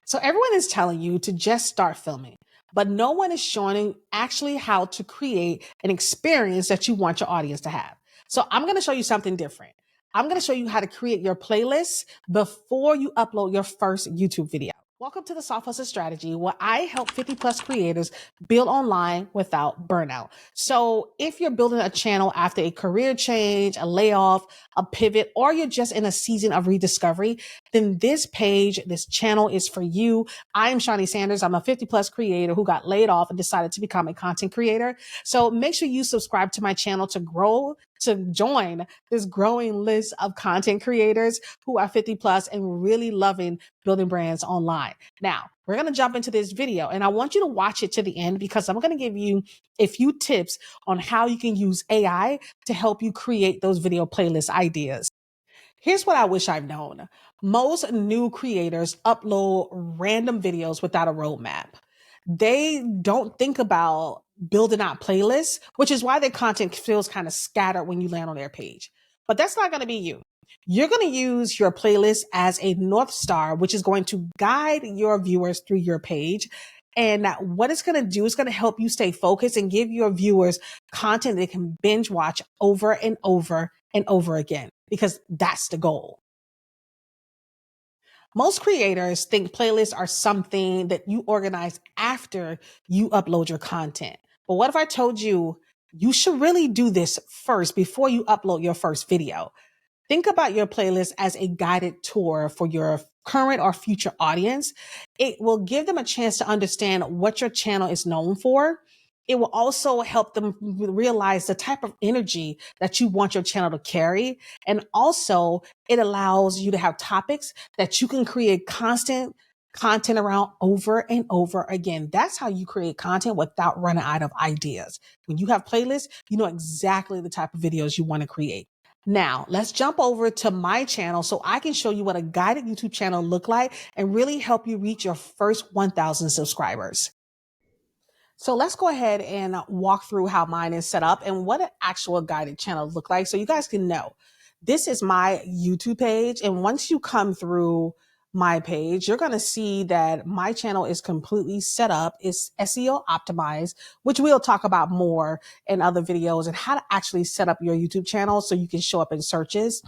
So everyone is telling you to just start filming, but no one is showing you actually how to create an experience that you want your audience to have. So I'm going to show you something different. I'm going to show you how to create your playlist before you upload your first YouTube video. Welcome to the Soft Hustle Strategy, where I help 50 plus creators build online without burnout. So if you're building a channel after a career change, a layoff, a pivot, or you're just in a season of rediscovery, then this page, this channel is for you. I'm Shawnee Sanders. I'm a 50 plus creator who got laid off and decided to become a content creator. So make sure you subscribe to my channel to join this growing list of content creators who are 50 plus and really loving building brands online. Now, we're going to jump into this video and I want you to watch it to the end because I'm going to give you a few tips on how you can use AI to help you create those video playlist ideas. Here's what I wish I've known. Most new creators upload random videos without a roadmap. They don't think about building out playlists, which is why their content feels kind of scattered when you land on their page. But that's not going to be you. You're going to use your playlist as a North Star, which is going to guide your viewers through your page. And what it's going to do is going to help you stay focused and give your viewers content they can binge watch over and over and over again, because that's the goal. Most creators think playlists are something that you organize after you upload your content. But what if I told you you should really do this first before you upload your first video? Think about your playlist as a guided tour for your current or future audience. It will give them a chance to understand what your channel is known for. It will also help them realize the type of energy that you want your channel to carry. And also it allows you to have topics that you can create constant content around over and over again. That's how you create content without running out of ideas. When you have playlists, you know exactly the type of videos you want to create. Now, let's jump over to my channel so I can show you what a guided YouTube channel look like and really help you reach your first 1,000 subscribers. So let's go ahead and walk through how mine is set up and what an actual guided channel look like so you guys can know. This is my YouTube page. And once you come through my page, you're going to see that my channel is completely set up. It's SEO optimized, which we'll talk about more in other videos and how to actually set up your YouTube channel so you can show up in searches.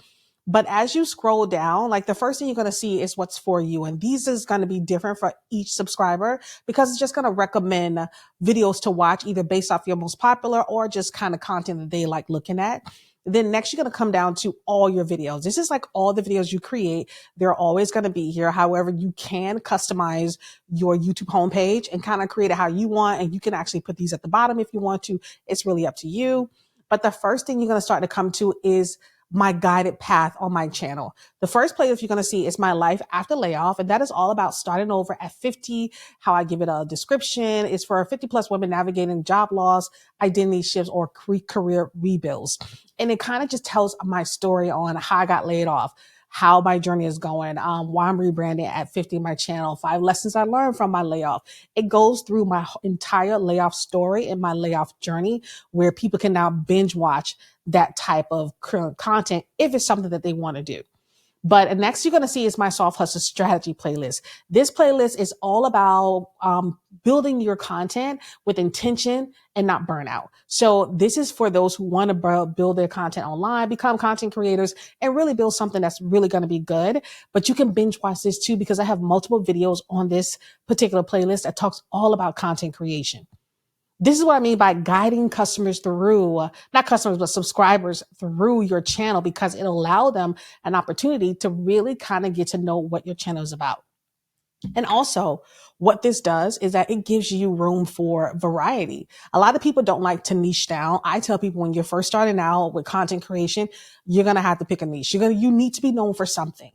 But as you scroll down, like the first thing you're going to see is what's for you. And these is going to be different for each subscriber because it's just going to recommend videos to watch either based off your most popular or just kind of content that they like looking at. Then next, you're going to come down to all your videos. This is like all the videos you create. They're always going to be here. However, you can customize your YouTube homepage and kind of create it how you want. And you can actually put these at the bottom if you want to. It's really up to you. But the first thing you're going to start to come to is my guided path on my channel. The first playlist you're going to see is my life after layoff. And that is all about starting over at 50, how I give it a description. It's for 50 plus women navigating job loss, identity shifts, or career rebuilds. And it kind of just tells my story on how I got laid off, how my journey is going, why I'm rebranding at 50 my channel, 5 lessons I learned from my layoff. It goes through my entire layoff story and my layoff journey where people can now binge watch that type of content if it's something that they want to do. But next you're going to see is my Soft Hustle Strategy playlist. This playlist is all about building your content with intention and not burnout. So this is for those who want to build their content online, become content creators, and really build something that's really going to be good. But you can binge watch this too because I have multiple videos on this particular playlist that talks all about content creation. This is what I mean by guiding customers through, not customers, but subscribers through your channel because it allows them an opportunity to really kind of get to know what your channel is about. And also what this does is that it gives you room for variety. A lot of people don't like to niche down. I tell people when you're first starting out with content creation, you're going to have to pick a niche. You need to be known for something.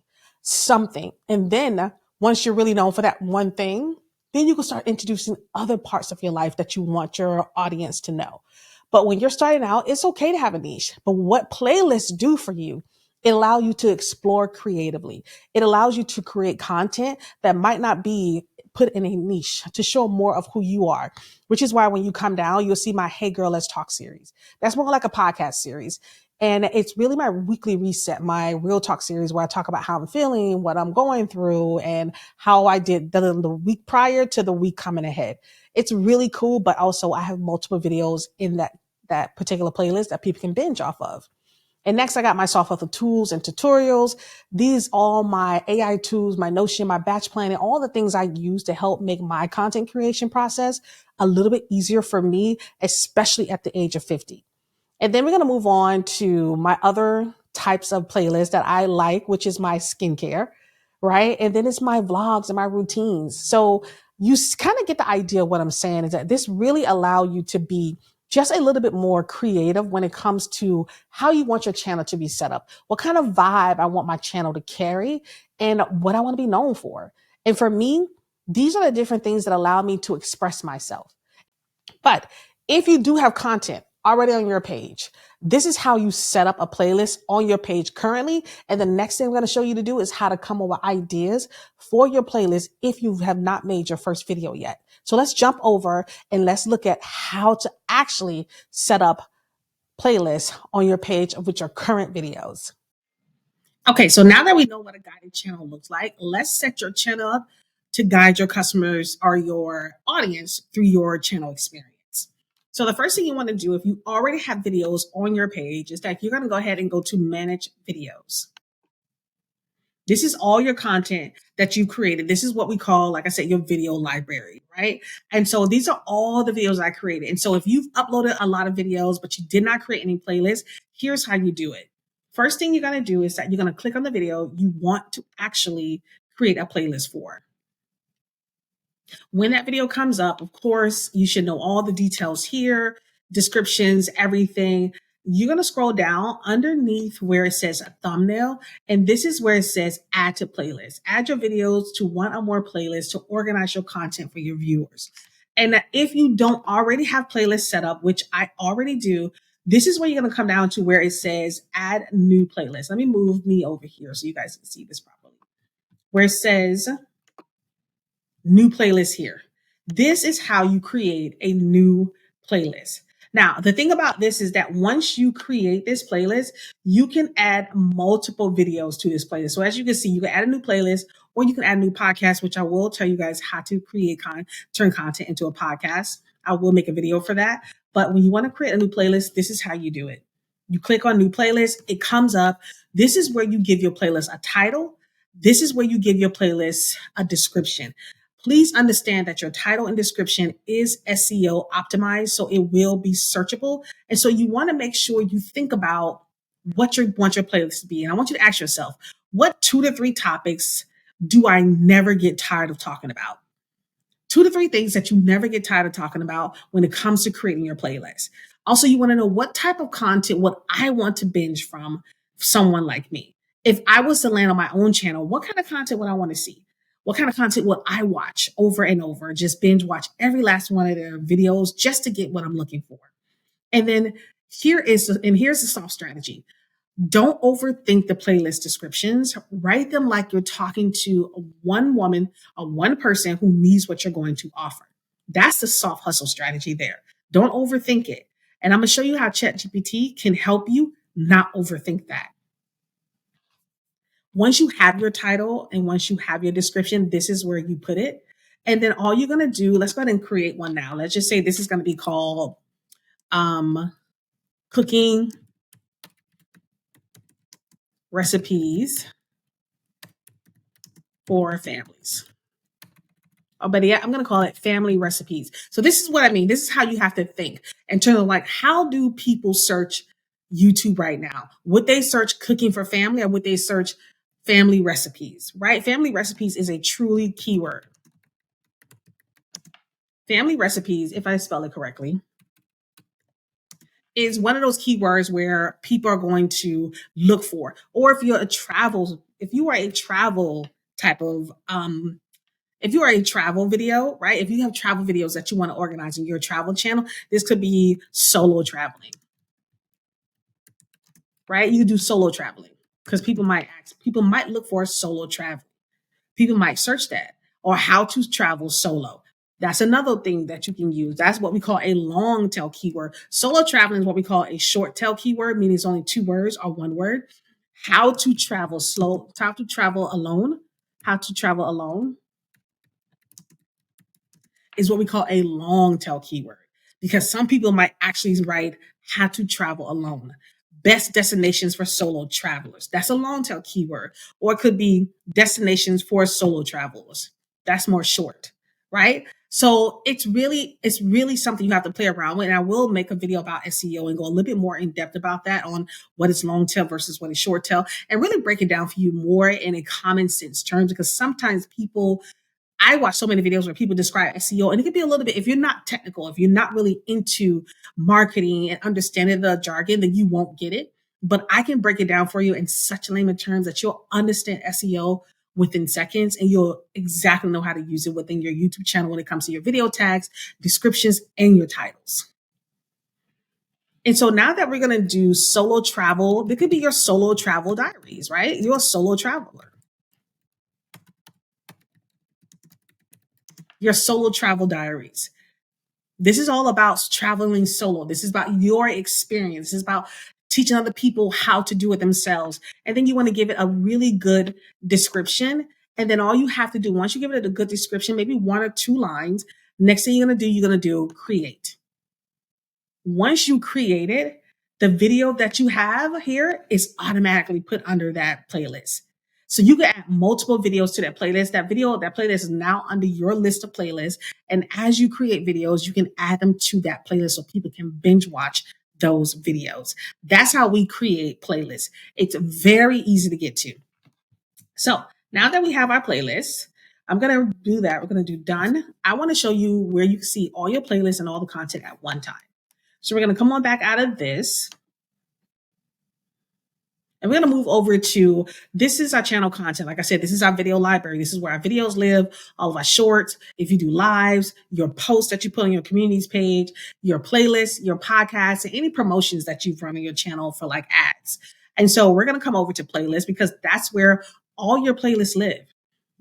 And then once you're really known for that one thing, then you can start introducing other parts of your life that you want your audience to know. But when you're starting out, it's okay to have a niche. But what playlists do for you, it allows you to explore creatively. It allows you to create content that might not be put in a niche to show more of who you are, which is why when you come down, you'll see my Hey Girl, Let's Talk series. That's more like a podcast series. And it's really my weekly reset, my real talk series where I talk about how I'm feeling, what I'm going through, and how I did the week prior to the week coming ahead. It's really cool, but also I have multiple videos in that particular playlist that people can binge off of. And next, I got my soft hustle tools and tutorials. These all my AI tools, my Notion, my batch planning, all the things I use to help make my content creation process a little bit easier for me, especially at the age of 50. And then we're going to move on to my other types of playlists that I like, which is my skincare, right? And then it's my vlogs and my routines. So you kind of get the idea of what I'm saying is that this really allow you to be just a little bit more creative when it comes to how you want your channel to be set up, what kind of vibe I want my channel to carry, and what I want to be known for. And for me, these are the different things that allow me to express myself. But if you do have content already on your page, this is how you set up a playlist on your page currently. And the next thing I'm going to show you to do is how to come up with ideas for your playlist if you have not made your first video yet. So let's jump over and let's look at how to actually set up playlists on your page with your current videos. Okay, so now that we know what a guided channel looks like, let's set your channel up to guide your customers or your audience through your channel experience. So the first thing you want to do if you already have videos on your page is that you're going to go ahead and go to manage videos. This is all your content that you created. This is what we call, like I said, your video library, right? And so these are all the videos I created. And so if you've uploaded a lot of videos, but you did not create any playlists, here's how you do it. First thing you're going to do is that you're going to click on the video you want to actually create a playlist for. When that video comes up, of course, you should know all the details here, descriptions, everything. You're going to scroll down underneath where it says a thumbnail. And this is where it says add to playlist. Add your videos to one or more playlists to organize your content for your viewers. And if you don't already have playlists set up, which I already do, this is where you're going to come down to where it says add new playlist. Let me move me over here so you guys can see this properly. Where it says new playlist here. This is how you create a new playlist. Now, the thing about this is that once you create this playlist, you can add multiple videos to this playlist. So as you can see, you can add a new playlist or you can add a new podcast, which I will tell you guys how to create turn content into a podcast. I will make a video for that. But when you want to create a new playlist, this is how you do it. You click on new playlist, it comes up. This is where you give your playlist a title. This is where you give your playlist a description. Please understand that your title and description is SEO optimized, so it will be searchable. And so you want to make sure you think about what you want your playlist to be. And I want you to ask yourself, what 2 to 3 topics do I never get tired of talking about? 2 to 3 things that you never get tired of talking about when it comes to creating your playlist. Also, you want to know what type of content would I want to binge from someone like me? If I was to land on my own channel, what kind of content would I want to see? What kind of content would I watch over and over? Just binge watch every last one of their videos just to get what I'm looking for. And then here's the soft strategy. Don't overthink the playlist descriptions. Write them like you're talking to one woman or one person who needs what you're going to offer. That's the soft hustle strategy there. Don't overthink it. And I'm going to show you how ChatGPT can help you not overthink that. Once you have your title and once you have your description, this is where you put it. And then all you're going to do, let's go ahead and create one now. Let's just say this is going to be called cooking recipes for families. Oh, but yeah, I'm going to call it family recipes. So this is what I mean. This is how you have to think in terms of like, how do people search YouTube right now? Would they search cooking for family or would they search family recipes, right? Family recipes is a truly keyword. Family recipes, if I spell it correctly, is one of those keywords where people are going to look for. Or if you are a travel type of, if you are a travel video, right? If you have travel videos that you want to organize in your travel channel, this could be solo traveling, right? You do solo traveling because people might look for solo travel. People might search that or how to travel solo. That's another thing that you can use. That's what we call a long tail keyword. Solo traveling is what we call a short tail keyword, meaning it's only 2 words or 1 word. How to travel slow, how to travel alone, how to travel alone is what we call a long tail keyword, because some people might actually write how to travel alone. Best destinations for solo travelers. That's a long tail keyword. Or it could be destinations for solo travelers. That's more short, right? So it's really something you have to play around with. And I will make a video about SEO and go a little bit more in depth about that, on what is long tail versus what is short tail, and really break it down for you more in a common sense terms, because sometimes people, I watch so many videos where people describe SEO, and it can be a little bit, if you're not technical, if you're not really into marketing and understanding the jargon, then you won't get it. But I can break it down for you in such layman terms that you'll understand SEO within seconds, and you'll exactly know how to use it within your YouTube channel when it comes to your video tags, descriptions, and your titles. And so now that we're going to do solo travel, it could be your solo travel diaries, right? You're a solo traveler. Your solo travel diaries. This is all about traveling solo. This is about your experience. This is about teaching other people how to do it themselves. And then you want to give it a really good description. And then all you have to do, once you give it a good description, maybe 1 or 2 lines, next thing you're going to do create. Once you create it, the video that you have here is automatically put under that playlist. So you can add multiple videos to that playlist. That playlist is now under your list of playlists. And as you create videos, you can add them to that playlist so people can binge watch those videos. That's how we create playlists. It's very easy to get to. So now that we have our playlist, I'm going to do that. We're going to do done. I want to show you where you can see all your playlists and all the content at one time. So we're going to come on back out of this. And we're going to move over to, this is our channel content. Like I said, this is our video library. This is where our videos live, all of our shorts. If you do lives, your posts that you put on your communities page, your playlists, your podcasts, and any promotions that you've run on your channel for like ads. And so we're going to come over to playlists, because that's where all your playlists live.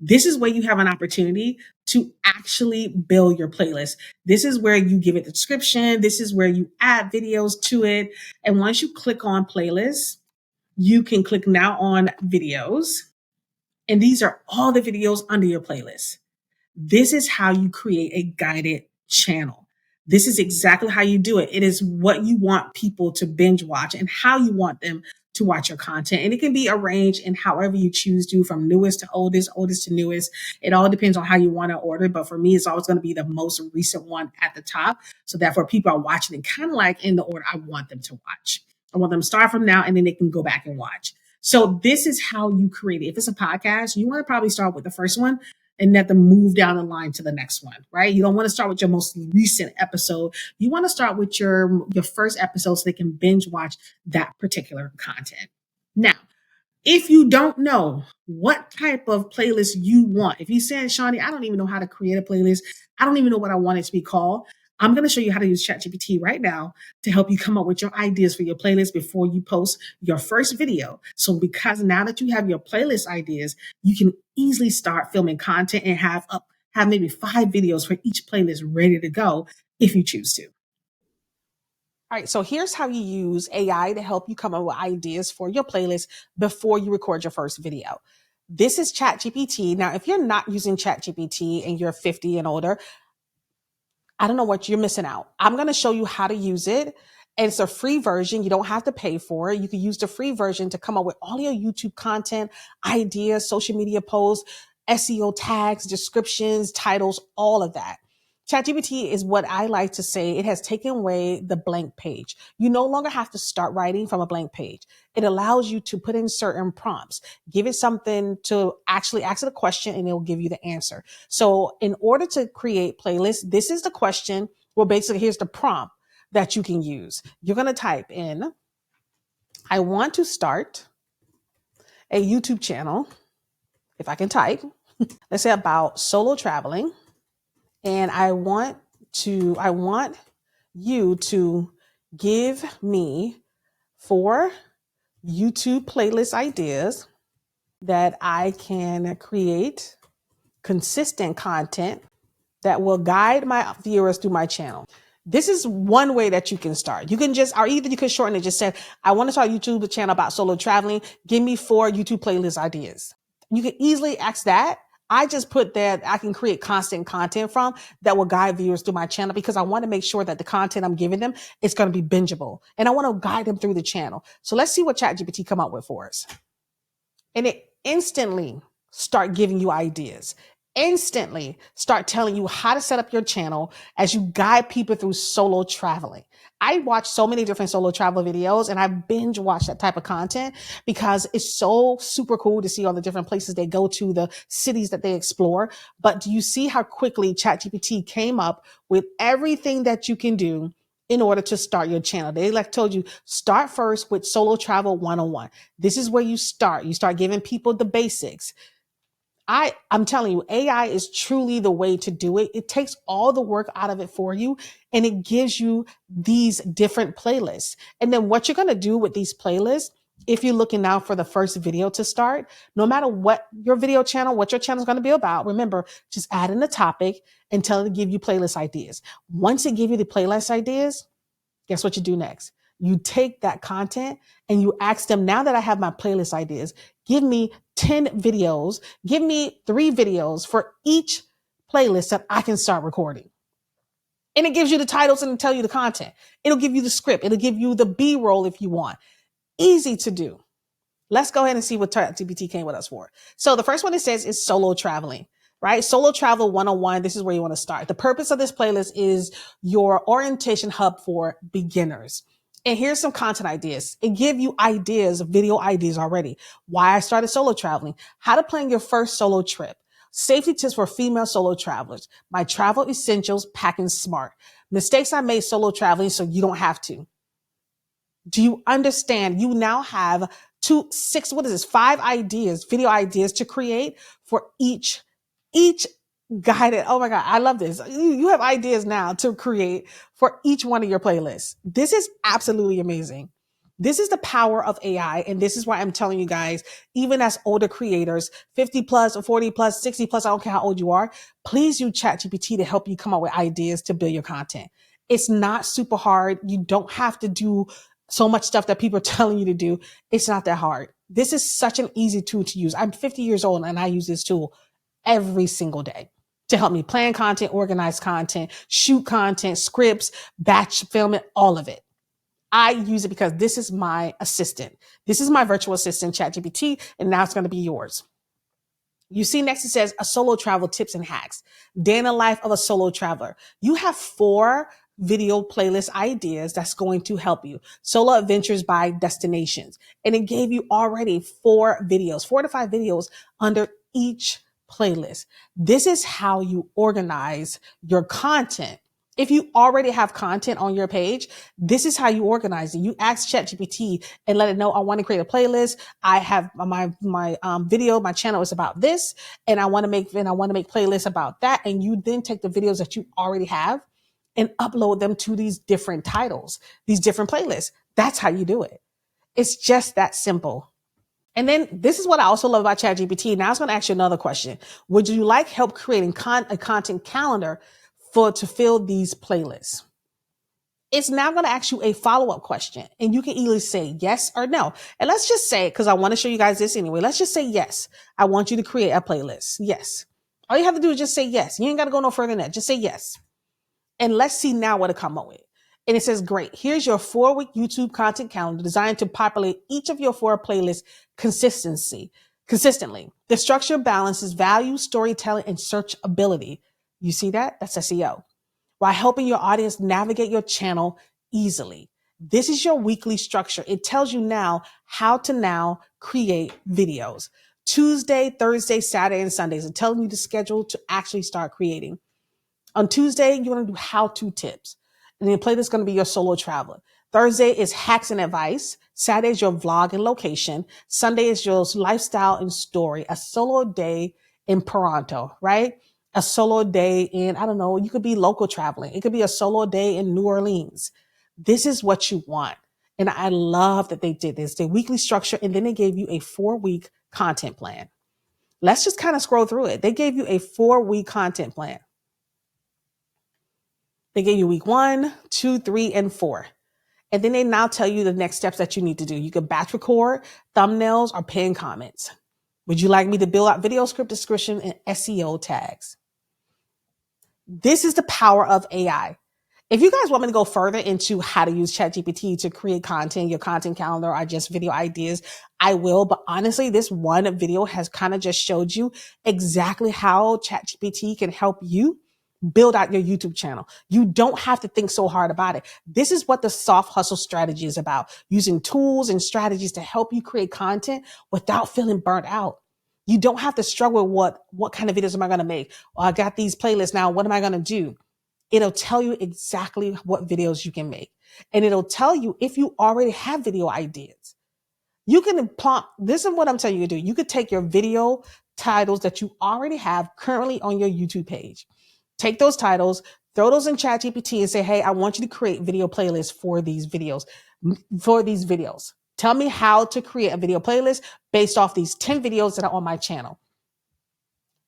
This is where you have an opportunity to actually build your playlist. This is where you give it the description. This is where you add videos to it. And once you click on playlists, you can click now on videos. And these are all the videos under your playlist. This is how you create a guided channel. This is exactly how you do it. It is what you want people to binge watch and how you want them to watch your content. And it can be arranged in however you choose to, from newest to oldest, oldest to newest. It all depends on how you want to order. But for me, it's always going to be the most recent one at the top. So therefore, people are watching it kind of like in the order I want them to watch. I want them to start from now, and then they can go back and watch. So this is how you create it. If it's a podcast, you want to probably start with the first one and let them move down the line to the next one, right? You don't want to start with your most recent episode. You want to start with your first episode so they can binge watch that particular content. Now, if you don't know what type of playlist you want, if you said, Shawnee, I don't even know how to create a playlist, I don't even know what I want it to be called, I'm going to show you how to use ChatGPT right now to help you come up with your ideas for your playlist before you post your first video. So because now that you have your playlist ideas, you can easily start filming content and have maybe 5 videos for each playlist ready to go if you choose to. All right, so here's how you use AI to help you come up with ideas for your playlist before you record your first video. This is ChatGPT. Now, if you're not using ChatGPT and you're 50 and older, I don't know what you're missing out. I'm going to show you how to use it. And it's a free version. You don't have to pay for it. You can use the free version to come up with all your YouTube content, ideas, social media posts, SEO tags, descriptions, titles, all of that. ChatGPT is what I like to say. It has taken away the blank page. You no longer have to start writing from a blank page. It allows you to put in certain prompts, give it something to actually ask it a question, and it will give you the answer. So in order to create playlists, this is the question. Well, basically, here's the prompt that you can use. You're going to type in, I want to start a YouTube channel, if I can type, let's say about solo traveling. And I want you to give me 4 YouTube playlist ideas that I can create consistent content that will guide my viewers through my channel. This is one way that you can start. You can just, or either you can shorten it, just say, I want to start a YouTube channel about solo traveling. Give me 4 YouTube playlist ideas. You can easily ask that. I just put that I can create constant content from that will guide viewers through my channel, because I want to make sure that the content I'm giving them is going to be bingeable, and I want to guide them through the channel. So let's see what ChatGPT come up with for us. And it instantly start giving you ideas, instantly start telling you how to set up your channel as you guide people through solo traveling. I watch so many different solo travel videos, and I binge watch that type of content because it's so super cool to see all the different places they go to, the cities that they explore. But do you see how quickly ChatGPT came up with everything that you can do in order to start your channel? They told you, start first with Solo Travel 101. This is where you start. You start giving people the basics. I'm telling you, AI is truly the way to do it. It takes all the work out of it for you, and it gives you these different playlists. And then what you're going to do with these playlists, if you're looking now for the first video to start, no matter what your video channel, what your channel is going to be about, remember, just add in the topic and tell it to give you playlist ideas. Once it gives you the playlist ideas, guess what you do next? You take that content and you ask them, now that I have my playlist ideas, give me 10 videos, give me 3 videos for each playlist that I can start recording. And it gives you the titles and tell you the content. It'll give you the script. It'll give you the B-roll if you want. Easy to do. Let's go ahead and see what ChatGPT came with us for. So the first one it says is solo traveling, right? Solo Travel 101. This is where you want to start. The purpose of this playlist is your orientation hub for beginners. And here's some content ideas. It gives you ideas, video ideas already. Why I started solo traveling, how to plan your first solo trip, safety tips for female solo travelers, my travel essentials, packing smart, mistakes I made solo traveling so you don't have to. Do you understand? You now have 5 ideas, video ideas to create for each guided. Oh my God, I love this. You have ideas now to create for each one of your playlists. This is absolutely amazing. This is the power of AI. And this is why I'm telling you guys, even as older creators, 50 plus or 40 plus, 60 plus, I don't care how old you are, please use ChatGPT to help you come up with ideas to build your content. It's not super hard. You don't have to do so much stuff that people are telling you to do. It's not that hard. This is such an easy tool to use. I'm 50 years old and I use this tool every single day to help me plan content, organize content, shoot content, scripts, batch filming, all of it. I use it because this is my assistant. This is my virtual assistant, ChatGPT, and now it's going to be yours. You see next it says a solo travel tips and hacks. Day in the life of a solo traveler. You have 4 video playlist ideas that's going to help you. Solo adventures by destinations. And it gave you already 4 videos, 4 to 5 videos under each playlist. This is how you organize your content. If you already have content on your page, this is how you organize it. You ask ChatGPT and let it know, I want to create a playlist. I have my video, my channel is about this, and I want to make playlists about that. And you then take the videos that you already have and upload them to these different titles, these different playlists. That's how you do it. It's just that simple. And then this is what I also love about ChatGPT. Now I was going to ask you another question. Would you like help creating a content calendar to fill these playlists? It's now going to ask you a follow-up question, and you can either say yes or no. And let's just say, because I want to show you guys this anyway, let's just say yes. I want you to create a playlist. Yes. All you have to do is just say yes. You ain't got to go no further than that. Just say yes. And let's see now what to come up with. And it says, great, here's your 4-week YouTube content calendar designed to populate each of your 4 playlists consistently. The structure balances value, storytelling, and searchability. You see that? That's SEO. While helping your audience navigate your channel easily. This is your weekly structure. It tells you now how to now create videos. Tuesday, Thursday, Saturday, and Sundays. It's telling you the schedule to actually start creating. On Tuesday, you want to do how-to tips. And then playlist is going to be your solo traveler. Thursday is hacks and advice. Saturday is your vlog and location. Sunday is your lifestyle and story. A solo day in Toronto, right? A solo day in, I don't know, you could be local traveling. It could be a solo day in New Orleans. This is what you want. And I love that they did this. The weekly structure, and then they gave you a 4-week content plan. Let's just kind of scroll through it. They gave you a 4-week content plan. They give you week 1, 2, 3, and 4. And then they now tell you the next steps that you need to do. You can batch record, thumbnails, or pin comments. Would you like me to build out video script description and SEO tags? This is the power of AI. If you guys want me to go further into how to use ChatGPT to create content, your content calendar, or just video ideas, I will. But honestly, this one video has kind of just showed you exactly how ChatGPT can help you build out your YouTube channel. You don't have to think so hard about it. This is what the soft hustle strategy is about, using tools and strategies to help you create content without feeling burnt out. You don't have to struggle with what kind of videos am I going to make? Well, I got these playlists now. What am I going to do? It'll tell you exactly what videos you can make. And it'll tell you if you already have video ideas. You can prompt, this is what I'm telling you to do. You could take your video titles that you already have currently on your YouTube page. Take those titles, throw those in ChatGPT and say, hey, I want you to create video playlists for these videos. Tell me how to create a video playlist based off these 10 videos that are on my channel.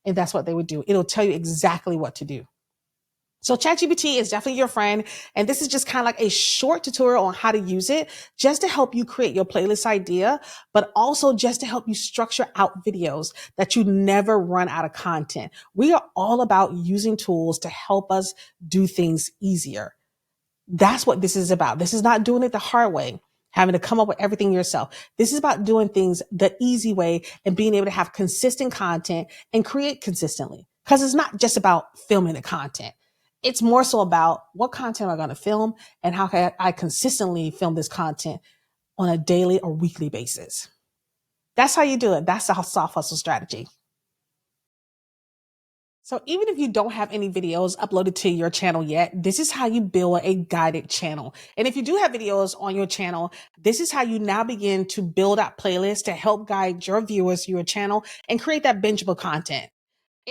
And that's what they would do. It'll tell you exactly what to do. So ChatGPT is definitely your friend. And this is just kind of like a short tutorial on how to use it just to help you create your playlist idea, but also just to help you structure out videos that you never run out of content. We are all about using tools to help us do things easier. That's what this is about. This is not doing it the hard way, having to come up with everything yourself. This is about doing things the easy way and being able to have consistent content and create consistently. Because it's not just about filming the content. It's more so about what content am I going to film and how can I consistently film this content on a daily or weekly basis. That's how you do it. That's the soft hustle strategy. So even if you don't have any videos uploaded to your channel yet, this is how you build a guided channel. And if you do have videos on your channel, this is how you now begin to build out playlists to help guide your viewers to your channel and create that bingeable content.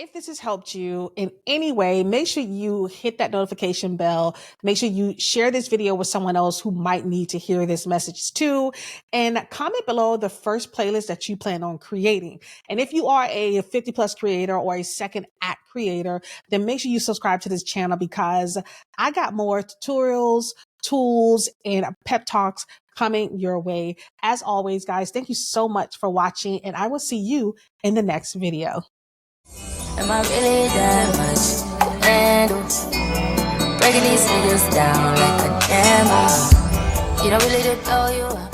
If this has helped you in any way, make sure you hit that notification bell. Make sure you share this video with someone else who might need to hear this message too. And comment below the first playlist that you plan on creating. And if you are a 50+ creator or a second act creator, then make sure you subscribe to this channel because I got more tutorials, tools, and pep talks coming your way. As always, guys, thank you so much for watching, and I will see you in the next video. Am I really that much to handle? Breaking these niggas down like a camera. You don't really know you.